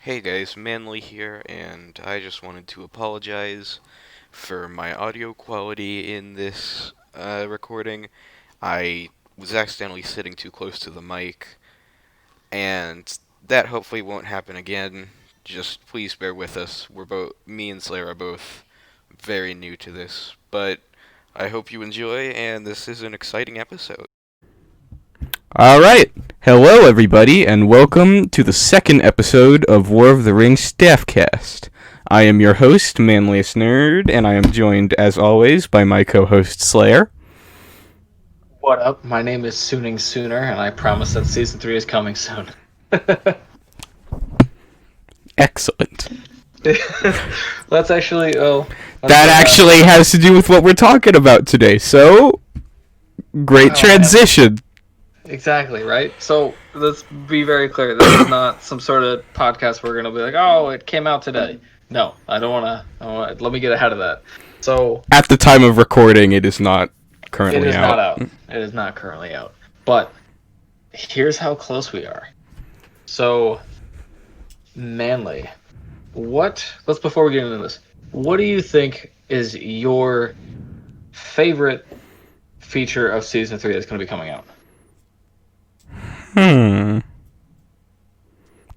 Hey guys, Manly here, and I just wanted to apologize for my audio quality in this recording. I was accidentally sitting too close to the mic, and that hopefully won't happen again. Just please bear with us. Me and Slayer are both very new to this, but I hope you enjoy, and this is an exciting episode. All right. Hello, everybody, and welcome to the second episode of War of the Rings StaffCast. I am your host, Manliest Nerd, and I am joined, as always, by my co-host, Slayer. What up? My name is Sooning Sooner, and I promise that season 3 is coming soon. Excellent. Let's actually. That actually has to do with what we're talking about today, so great transition. Exactly, right? So let's be very clear. This is not some sort of podcast where we're going to be like, oh, it came out today. No, I don't want to. Let me get ahead of that. So At the time of recording, it is not currently it is out. not out. It is not currently out. But here's how close we are. So, Manly, before we get into this, what do you think is your favorite feature of season 3 that's going to be coming out? Can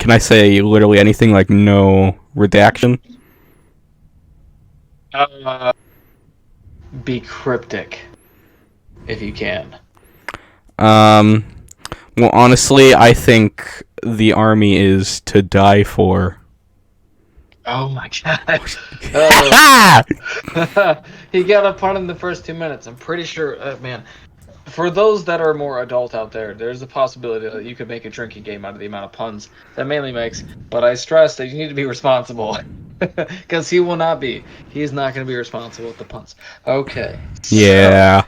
I say literally anything like no redaction? Be cryptic, if you can. Well, honestly, I think the army is to die for. Oh my god. Ah! He got a pun in the first 2 minutes. I'm pretty sure, man. For those that are more adult out there, there's a possibility that you could make a drinking game out of the amount of puns that Manly makes. But I stress that you need to be responsible. Because he will not be. He is not going to be responsible with the puns. Okay. Yeah. So,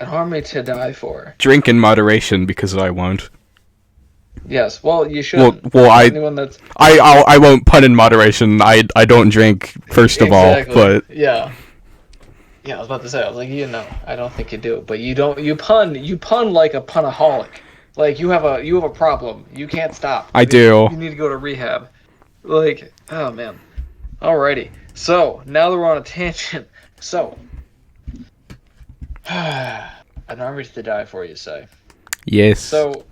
an army to die for. Drink in moderation because I won't. Yes, well, you shouldn't. Well, Anyone that's... I won't pun in moderation. I don't drink first of Exactly. all, but Yeah. Yeah, I was about to say, I was like, I don't think you do, but you pun like a punaholic. Like you have a problem. You can't stop. I do. You need to go to rehab. Like, oh man. Alrighty. So now that we're on a tangent, so an army to die for, you say. Yes. So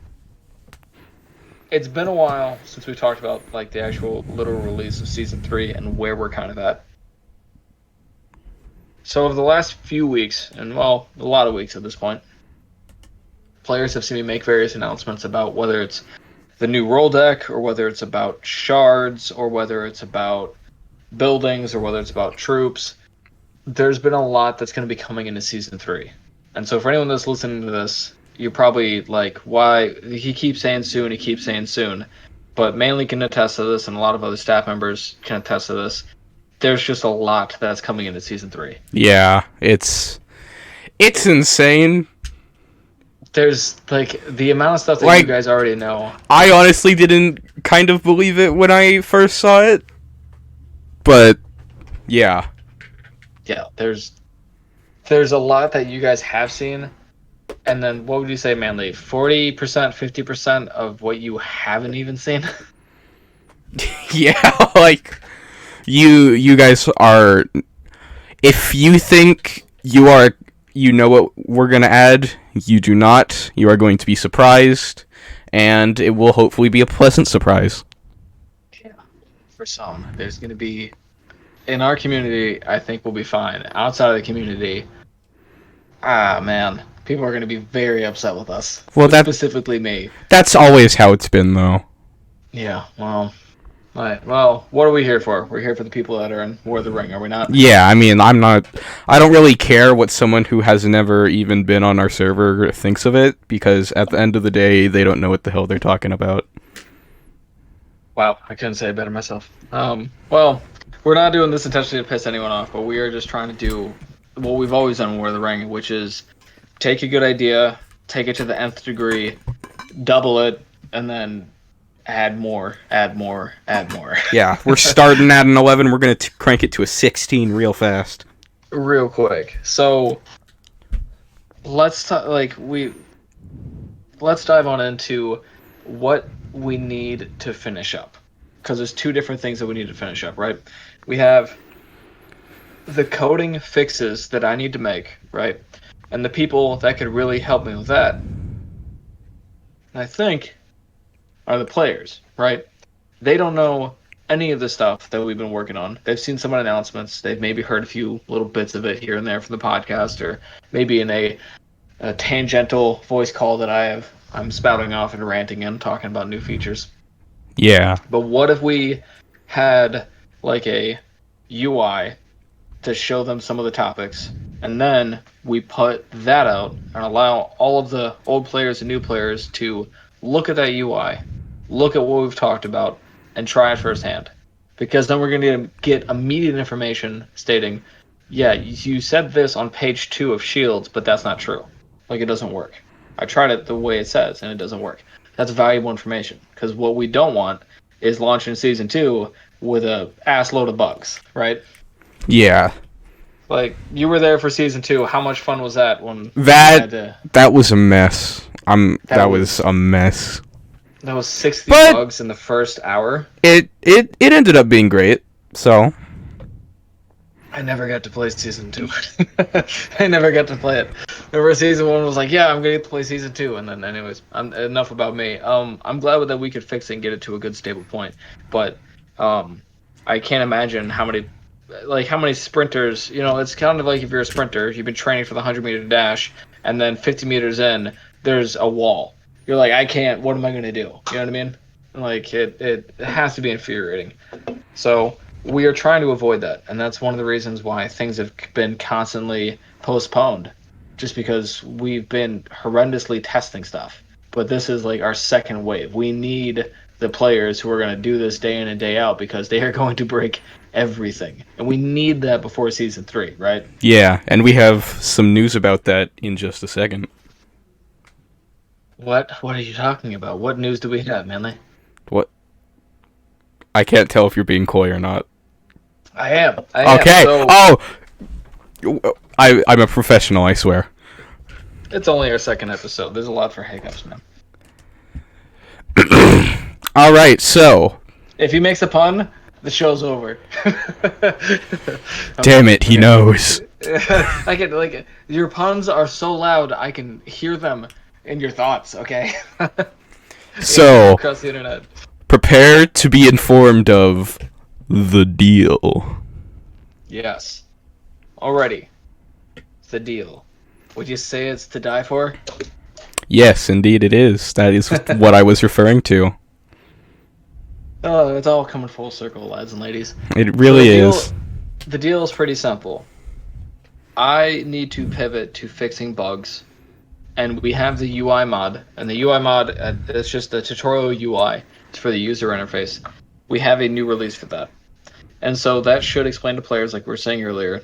it's been a while since we talked about like the actual literal release of season 3 and where we're kind of at. So over the last few weeks, and well, a lot of weeks at this point, players have seen me make various announcements about whether it's the new roll deck, or whether it's about shards, or whether it's about buildings, or whether it's about troops. There's been a lot that's going to be coming into Season 3. And so for anyone that's listening to this, you're probably like, why? He keeps saying soon, he keeps saying soon. But Manly can attest to this, and a lot of other staff members can attest to this. There's just a lot that's coming into Season 3. Yeah, it's insane. There's, like, the amount of stuff that you guys already know. I honestly didn't kind of believe it when I first saw it. But, yeah. Yeah, there's a lot that you guys have seen. And then, what would you say, Manly? 40%, 50% of what you haven't even seen? Yeah, like... You guys are, if you think you know what we're going to add, you do not. You are going to be surprised, and it will hopefully be a pleasant surprise. Yeah, for some. There's going to be, in our community, I think we'll be fine. Outside of the community, man, people are going to be very upset with us. Well, specifically me. That's always how it's been, though. Yeah, well... Alright, well, what are we here for? We're here for the people that are in War of the Ring, are we not? Yeah, I mean, I don't really care what someone who has never even been on our server thinks of it, because at the end of the day, they don't know what the hell they're talking about. Wow, I couldn't say it better myself. Well, we're not doing this intentionally to piss anyone off, but we are just trying to do what we've always done in War of the Ring, which is take a good idea, take it to the nth degree, double it, and then add more. Yeah, we're starting at an 11. We're going to crank it to a 16 real fast. Real quick. So, let's dive on into what we need to finish up. because there's two different things that we need to finish up, right? We have the coding fixes that I need to make, right? And the people that could really help me with that, I think, are the players, right? They don't know any of the stuff that we've been working on. They've seen some of the announcements. They've maybe heard a few little bits of it here and there from the podcast, or maybe in a tangential voice call that I'm spouting off and ranting and talking about new features. Yeah. But what if we had like a UI to show them some of the topics, and then we put that out and allow all of the old players and new players to look at that UI, look at what we've talked about, and try it firsthand. Because then we're going to get immediate information stating, yeah, you said this on page 2 of Shields, but that's not true. Like, it doesn't work. I tried it the way it says, and it doesn't work. That's valuable information. Because what we don't want is launching Season 2 with a ass load of bugs, right? Yeah. Like, you were there for Season 2. How much fun was that when that was a mess. That was a mess. That was 60 But bugs in the first hour. It ended up being great. So I never got to play Season 2. I never got to play it. Remember Season 1 was like, yeah, I'm going to get to play Season 2. And then anyways, enough about me. I'm glad that we could fix it and get it to a good stable point. But I can't imagine how many sprinters, it's kind of like if you're a sprinter, you've been training for the 100-meter dash, and then 50 meters in, there's a wall. You're like, I can't, what am I going to do? You know what I mean? Like, it has to be infuriating. So we are trying to avoid that, and that's one of the reasons why things have been constantly postponed, just because we've been horrendously testing stuff. But this is like our second wave. We need the players who are going to do this day in and day out, because they are going to break everything. And we need that before Season 3, right? yeah, and we have some news about that in just a second. What are you talking about? What news do we have, Manly? What? I can't tell if you're being coy or not. I am. Okay. So I'm a professional, I swear. it's only our second episode. There's a lot for hiccups, man. All right, so. If he makes a pun, the show's over. Damn it, he knows. I can your puns are so loud I can hear them in your thoughts. Okay. So across the internet. Prepare to be informed of the deal. Yes. Already. The deal. Would you say it's to die for? Yes, indeed it is. That is what I was referring to. Oh, it's all coming full circle, lads and ladies. It really So is. The deal is pretty simple. I need to pivot to fixing bugs, and we have the UI mod, and the UI mod, it's just a tutorial UI. It's for the user interface. We have a new release for that. And so that should explain to players, like we were saying earlier,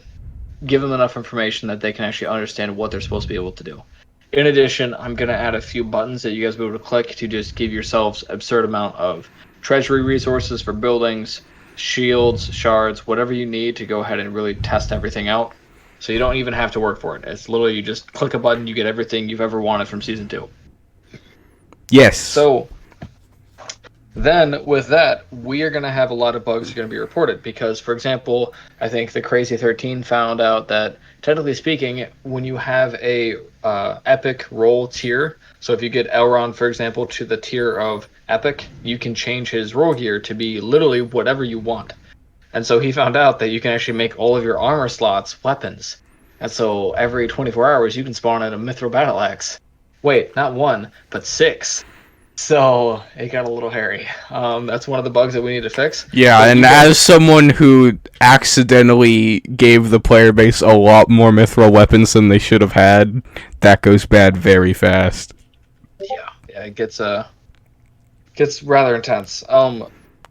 give them enough information that they can actually understand what they're supposed to be able to do. In addition, I'm going to add a few buttons that you guys will be able to click to just give yourselves absurd amount of treasury resources for buildings, shields, shards, whatever you need to go ahead and really test everything out. So you don't even have to work for it. It's literally you just click a button, you get everything you've ever wanted from Season 2. Yes. So then with that, we are going to have a lot of bugs that are going to be reported because, for example, I think the Crazy 13 found out that, technically speaking, when you have a epic role tier, so if you get Elrond, for example, to the tier of epic, you can change his role gear to be literally whatever you want. And so he found out that you can actually make all of your armor slots weapons. And so every 24 hours, you can spawn in a Mithril Battle Axe. Wait, not one, but 6. So it got a little hairy. That's one of the bugs that we need to fix. Yeah, But and as someone who accidentally gave the player base a lot more mithril weapons than they should have had, that goes bad very fast. Yeah, it gets rather intense.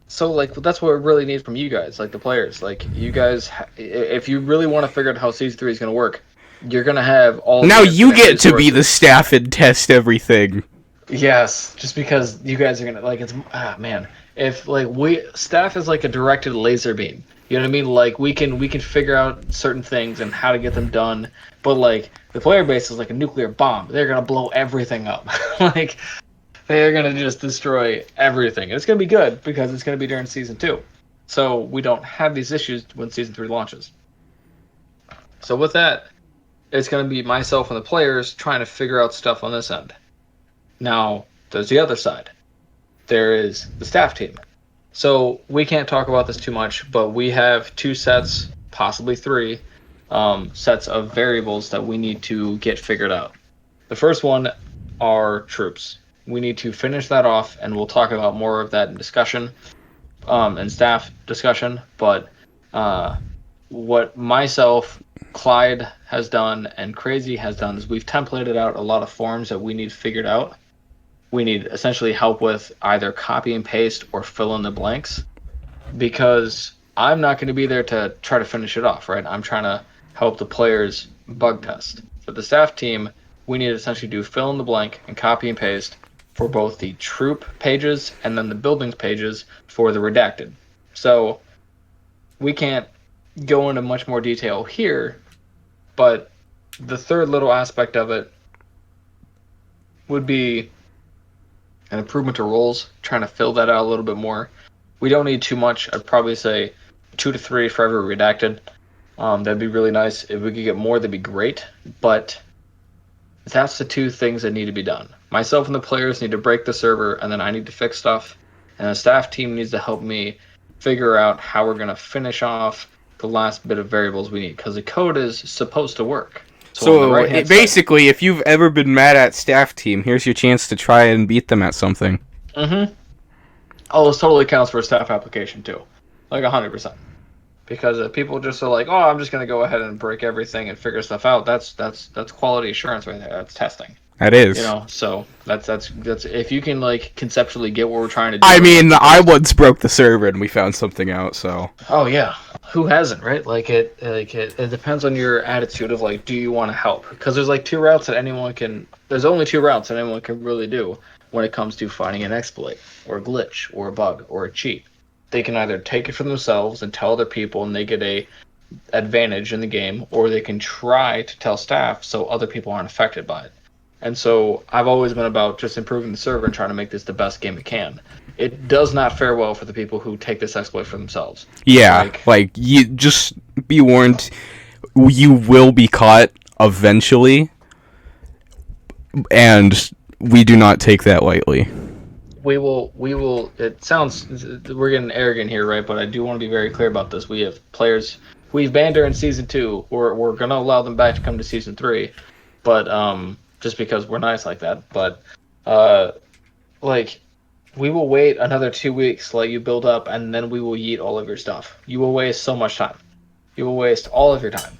So like that's what we really need from you guys, like the players. Like you guys, if you really want to figure out how Season 3 is going to work, you're going to have all. Now the you get to be resources. the staff and test everything. Yes, just because you guys are gonna like it's man. If like staff is like a directed laser beam, you know what I mean? Like we can figure out certain things and how to get them done, but like the player base is like a nuclear bomb. They're gonna blow everything up. Like They're going to just destroy everything. It's going to be good because it's going to be during Season 2. So we don't have these issues when Season 3 launches. So with that, it's going to be myself and the players trying to figure out stuff on this end. Now, there's the other side. There is the staff team. So we can't talk about this too much, but we have 2 sets, possibly 3, sets of variables that we need to get figured out. The first one are troops. We need to finish that off, and we'll talk about more of that in discussion, and staff discussion. But what myself, Clyde has done, and Crazy has done is we've templated out a lot of forms that we need figured out. We need essentially help with either copy and paste or fill in the blanks, because I'm not going to be there to try to finish it off, right? I'm trying to help the players bug test. For the staff team, we need to essentially do fill in the blank and copy and paste for both the troop pages and then the buildings pages for the redacted. So we can't go into much more detail here, but the third little aspect of it would be an improvement to roles, trying to fill that out a little bit more. We don't need too much. I'd probably say 2 to 3 for every redacted. That'd be really nice. If we could get more, that'd be great. But that's the 2 things that need to be done. Myself and the players need to break the server, and then I need to fix stuff. And the staff team needs to help me figure out how we're going to finish off the last bit of variables we need, because the code is supposed to work. So basically, if you've ever been mad at staff team, here's your chance to try and beat them at something. Mm-hmm. Oh, this totally counts for a staff application too, like 100%. Because if people just are like, "Oh, I'm just gonna go ahead and break everything and figure stuff out," that's quality assurance right there. That's testing. That is. You know, so that's if you can like conceptually get what we're trying to do. I mean, I once broke the server and we found something out. So. Oh yeah, who hasn't, right? It depends on your attitude of like, do you want to help? Because there's like 2 routes that anyone can. There's only 2 routes that anyone can really do when it comes to finding an exploit or a glitch or a bug or a cheat. They can either take it for themselves and tell other people and they get a advantage in the game, or they can try to tell staff so other people aren't affected by it. And so I've always been about just improving the server and trying to make this the best game it can. It does not fare well for the people who take this exploit for themselves. Yeah, like you just be warned, you will be caught eventually, and we do not take that lightly. We will. It sounds we're getting arrogant here, right? But I do want to be very clear about this. We have players we've banned during Season 2. We're going to allow them back to come to Season 3, but just because we're nice like that. But we will wait another 2 weeks to let you build up, and then we will yeet all of your stuff. You will waste so much time. You will waste all of your time.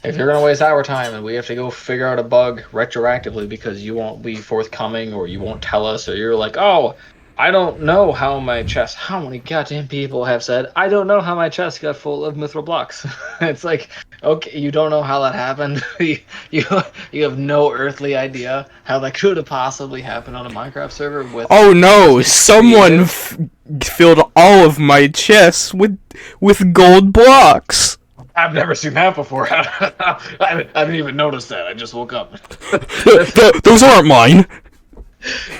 If you're going to waste our time and we have to go figure out a bug retroactively because you won't be forthcoming or you won't tell us, or you're like, oh, I don't know how many goddamn people have said, I don't know how my chest got full of mithril blocks. It's like, okay, you don't know how that happened. you have no earthly idea how that could have possibly happened on a Minecraft server with. Oh no! Someone filled all of my chests with gold blocks. I've never seen that before. I didn't even notice that. I just woke up. Those aren't mine.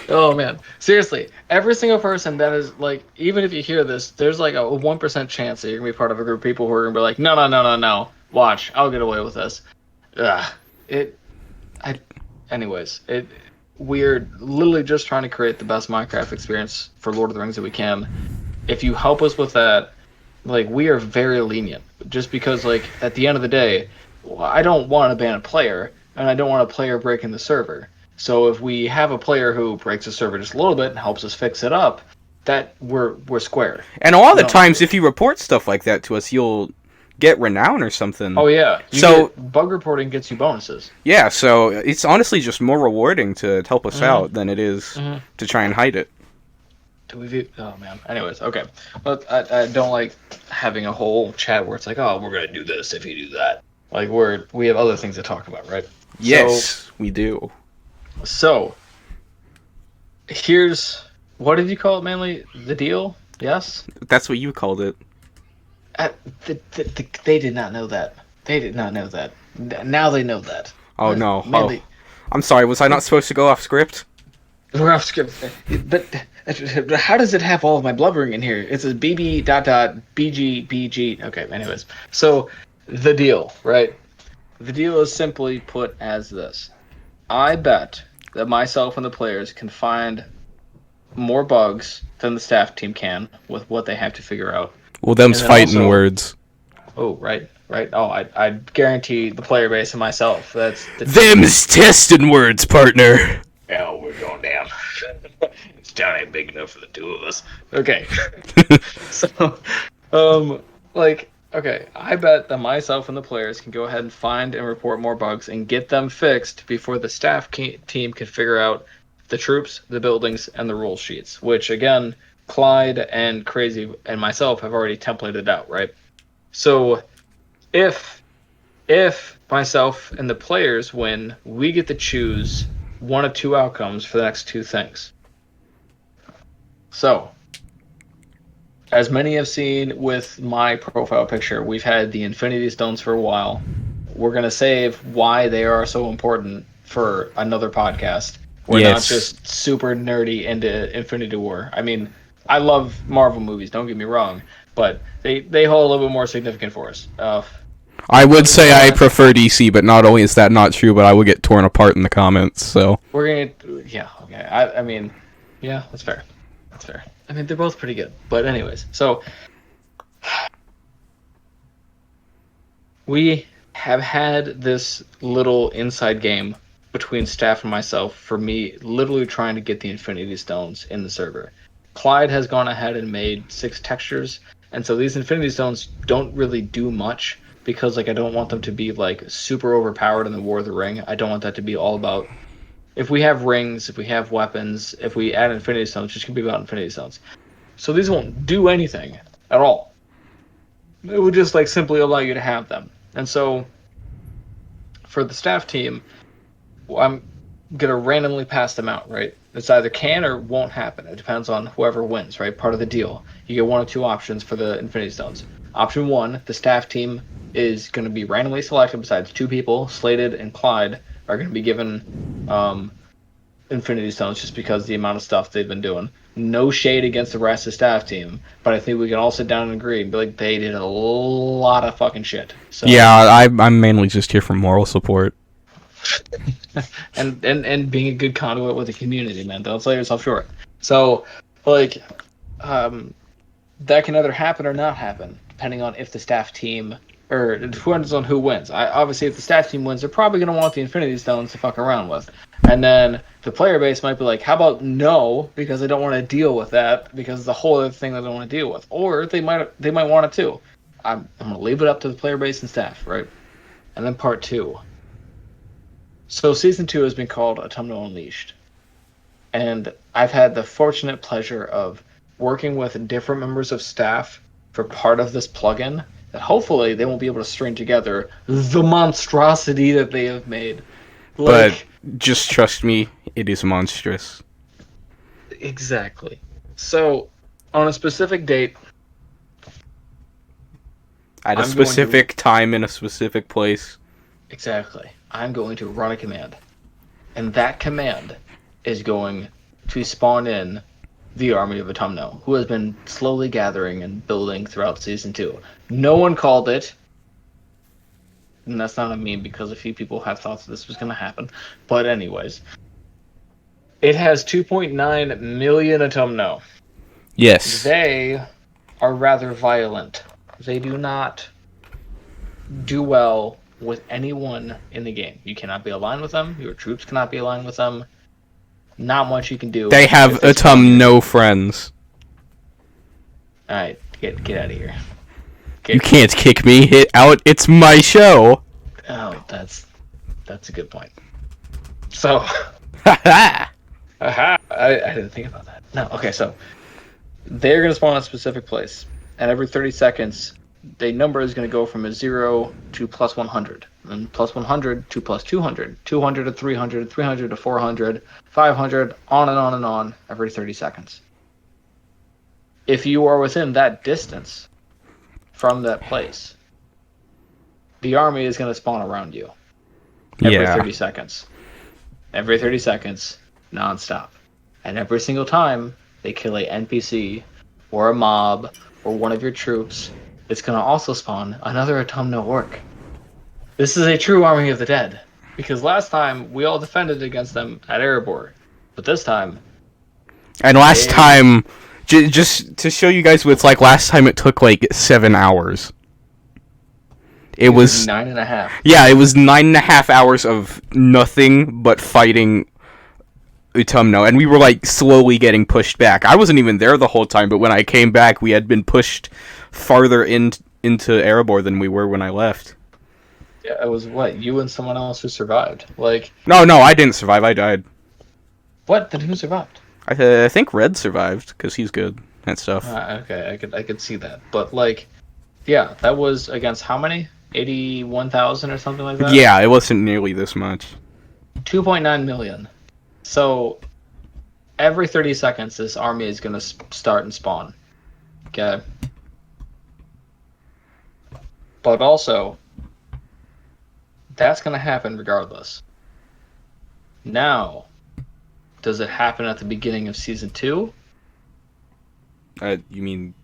Oh man, seriously, every single person that is like, even if you hear this, there's like a 1% chance that you're gonna be part of a group of people who are gonna be like, no, watch, I'll get away with this. We're literally just trying to create the best Minecraft experience for Lord of the Rings that we can. If you help us with that, like, we are very lenient, just because, like, at the end of the day, I don't want to ban a player, and I don't want a player breaking the server. So if we have a player who breaks the server just a little bit and helps us fix it up, that we're square. And a lot of the times, if you report stuff like that to us, you'll get renown or something. Oh yeah, bug reporting gets you bonuses. Yeah, so it's honestly just more rewarding to help us out than it is to try and hide it. Oh man. Anyways, okay. But I don't like having a whole chat where it's like, oh, we're gonna do this if you do that. Like we have other things to talk about, right? Yes, we do. So here's, what did you call it, Manly? The deal? Yes. That's what you called it. They did not know that. They did not know that. Now they know that. Oh no. Manly. I'm sorry. Was I not supposed to go off script? We're off script. But how does it have all of my blubbering in here? It says BB dot dot BG BG. Okay, anyways. So the deal, right? The deal is simply put as this. I bet that myself and the players can find more bugs than the staff team can with what they have to figure out. Well, them's And then fighting also, words. oh, right, right. Oh, I guarantee the player base and myself. That's the Them's testing words, partner. hell, we're going down. This town ain't big enough for the two of us. Okay. So, okay, I bet that myself and the players can go ahead and find and report more bugs and get them fixed before the team can figure out the troops, the buildings, and the rule sheets, which, again, Clyde and Crazy and myself have already templated out, right? So, if myself and the players win, we get to choose one of two outcomes for the next two things. So, as many have seen with my profile picture, we've had the Infinity Stones for a while. We're going to save why they are so important for another podcast. We're not just super nerdy into Infinity War. I mean, I love Marvel movies, don't get me wrong, but they hold a little bit more significant for us. I would say I prefer DC, but not only is that not true, but I would get torn apart in the comments, so. We're going to, yeah, okay. I mean, yeah, that's fair. That's fair. I mean, they're both pretty good. But anyways, so we have had this little inside game between staff and myself for me literally trying to get the Infinity Stones in the server. Clyde has gone ahead and made 6 textures, and so these Infinity Stones don't really do much because like I don't want them to be like super overpowered in the War of the Ring. I don't want that to be all about if we have rings, if we have weapons, if we add Infinity Stones, it's just gonna be about Infinity Stones. So these won't do anything at all. It would just like simply allow you to have them. And so for the staff team, I'm gonna randomly pass them out, right? It's either can or won't happen. It depends on whoever wins, right? Part of the deal. You get one of two options for the Infinity Stones. Option 1, the staff team is going to be randomly selected besides 2 people, Slated and Clyde, are going to be given Infinity Stones just because the amount of stuff they've been doing. No shade against the rest of the staff team, but I think we can all sit down and agree and be like, they did a lot of fucking shit. So, yeah, I'm mainly just here for moral support. and being a good conduit with the community, man. Don't sell yourself short. So, like, that can either happen or not happen, depending on if the staff team or it depends on who wins. Obviously, if the staff team wins, they're probably going to want the Infinity Stones to fuck around with. And then the player base might be like, how about no, because they don't want to deal with that, because it's the whole other thing that they don't want to deal with. Or they might want it too. I'm going to leave it up to the player base and staff, right? And then part 2. So Season 2 has been called Autumnal Unleashed. And I've had the fortunate pleasure of working with different members of staff for part of this plugin that hopefully they won't be able to string together the monstrosity that they have made. But just trust me, it is monstrous. Exactly. So, on a specific date, at a specific time in a specific place. Exactly. I'm going to run a command. And that command is going to spawn in the army of Autumno, who has been slowly gathering and building throughout Season 2. No one called it. And that's not a meme because a few people have thought that this was going to happen. But anyways. It has 2.9 million Autumno. Yes. They are rather violent. They do not do well with anyone in the game. You cannot be aligned with them. Your troops cannot be aligned with them. Not much you can do. They have no friends. Alright, get out of here. You can't kick me out. It's my show. Oh, that's a good point. So, Haha. aha! I didn't think about that. No, okay, so they're gonna spawn in a specific place, and every 30 seconds, the number is gonna go from a 0 to plus 100, and plus 100 to plus 200, 200 to 300, 300 to 400, 500, on and on and on every 30 seconds. If you are within that distance from that place, the army is going to spawn around you every 30 seconds. Every 30 seconds, nonstop. And every single time they kill a NPC or a mob or one of your troops, it's going to also spawn another Autumnal Orc. This is a true Army of the Dead. Because last time we all defended against them at Erebor. But this time... And last time, just to show you guys what it's like, last time it took like 7 hours. It was 9.5. Yeah, it was 9.5 hours of nothing but fighting Utumno, and we were like slowly getting pushed back. I wasn't even there the whole time, but when I came back, we had been pushed farther into Erebor than we were when I left. Yeah, it was what, you and someone else who survived. Like, No, I didn't survive. I died. what? Then who survived? I think Red survived because he's good at stuff. Okay, I could see that. But like, yeah, that was against how many? 81,000 or something like that? Yeah, it wasn't nearly this much. 2.9 million. So every 30 seconds, this army is going to start and spawn. Okay. But also, that's going to happen regardless. Now, does it happen at the beginning of Season 2? You mean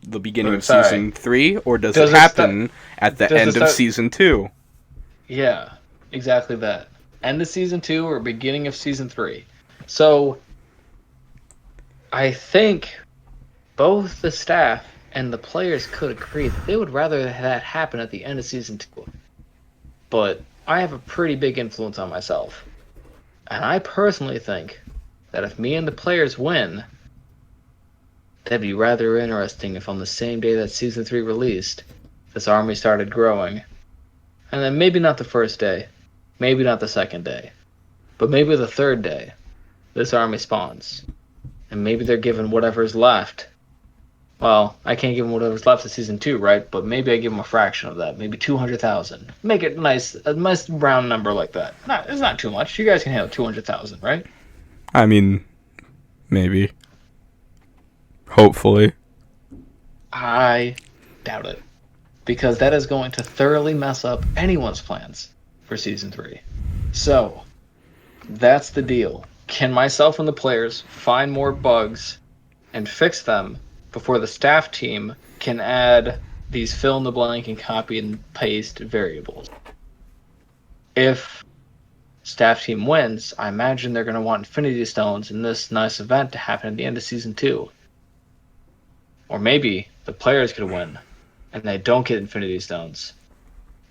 the beginning of Sorry. Season 3? Or does it happen at the end of Season 2? Yeah, exactly that. End of Season 2 or beginning of Season 3. So, I think both the staff and the players could agree that they would rather that happen at the end of Season 2. But I have a pretty big influence on myself. And I personally think that if me and the players win, that'd be rather interesting if on the same day that Season 3 released, this army started growing. And then maybe not the first day, maybe not the second day, but maybe the third day, this army spawns. And maybe they're given whatever's left. Well, I can't give them whatever's left of Season 2, right? But maybe I give them a fraction of that. Maybe 200,000. Make it nice, a nice round number like that. It's not too much. You guys can handle 200,000, right? I mean, maybe. Hopefully. I doubt it. Because that is going to thoroughly mess up anyone's plans for Season 3. So, that's the deal. Can myself and the players find more bugs and fix them before the staff team can add these fill-in-the-blank and copy and paste variables? If staff team wins, I imagine they're going to want Infinity Stones in this nice event to happen at the end of Season 2. Or maybe the players could win, and they don't get Infinity Stones.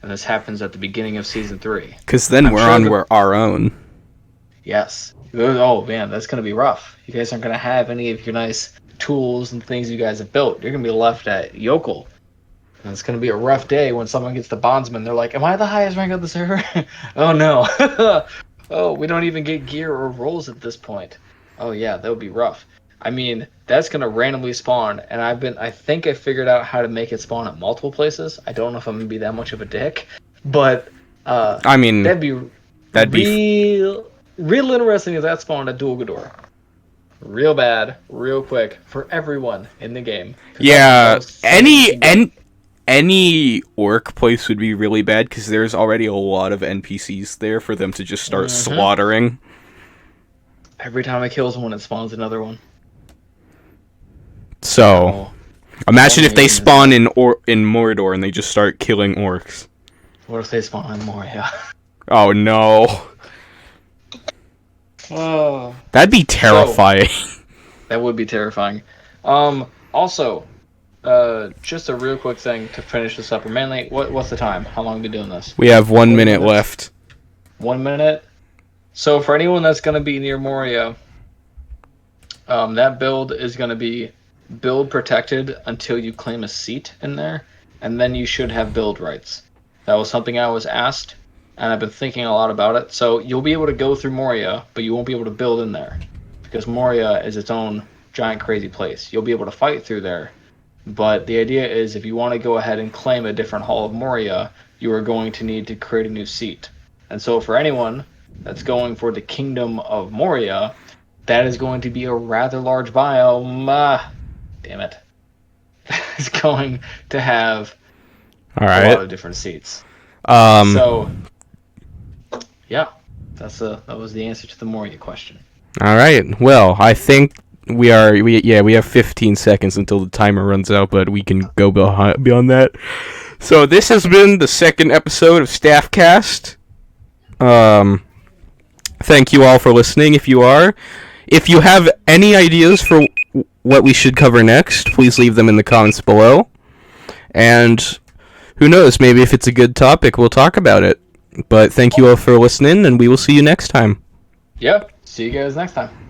And this happens at the beginning of Season 3. Because then we're on our own. Yes. Oh, man, that's going to be rough. You guys aren't going to have any of your nice tools and things you guys have built. You're going to be left at Yokel. And it's going to be a rough day when someone gets the bondsman. They're like, am I the highest rank of the server? Oh, no. Oh, we don't even get gear or rolls at this point. Oh, yeah, that would be rough. I mean, that's going to randomly spawn, and I think I figured out how to make it spawn at multiple places. I don't know if I'm going to be that much of a dick, but I mean, that'd be real interesting if that spawned at Dual Gador. Real bad, real quick for everyone in the game. Yeah, any orc place would be really bad because there's already a lot of NPCs there for them to just start slaughtering. Every time I kill someone, it spawns another one. So, imagine if they spawn in Mordor and they just start killing orcs. What if they spawn in Moria? Oh no. Oh. That'd be terrifying. That would be terrifying. Also, just a real quick thing to finish this up. Mainly, what's the time? How long have we been doing this? We have 1 minute left. 1 minute? So for anyone that's going to be near Moria, that build is going to be build protected until you claim a seat in there, and then you should have build rights. That was something I was asked, and I've been thinking a lot about it. So you'll be able to go through Moria, but you won't be able to build in there, because Moria is its own giant crazy place. You'll be able to fight through there, but the idea is if you want to go ahead and claim a different Hall of Moria, you are going to need to create a new seat. And so for anyone that's going for the Kingdom of Moria, that is going to be a rather large biome. Damn it. It's going to have a lot of different seats. So, yeah, that was the answer to the Moria question. All right. Well, I think we have 15 seconds until the timer runs out, but we can go beyond that. So this has been the second episode of StaffCast. Thank you all for listening. If you have any ideas for what we should cover next, please leave them in the comments below. And who knows, maybe if it's a good topic, we'll talk about it. But thank you all for listening, and we will see you next time. Yep. See you guys next time.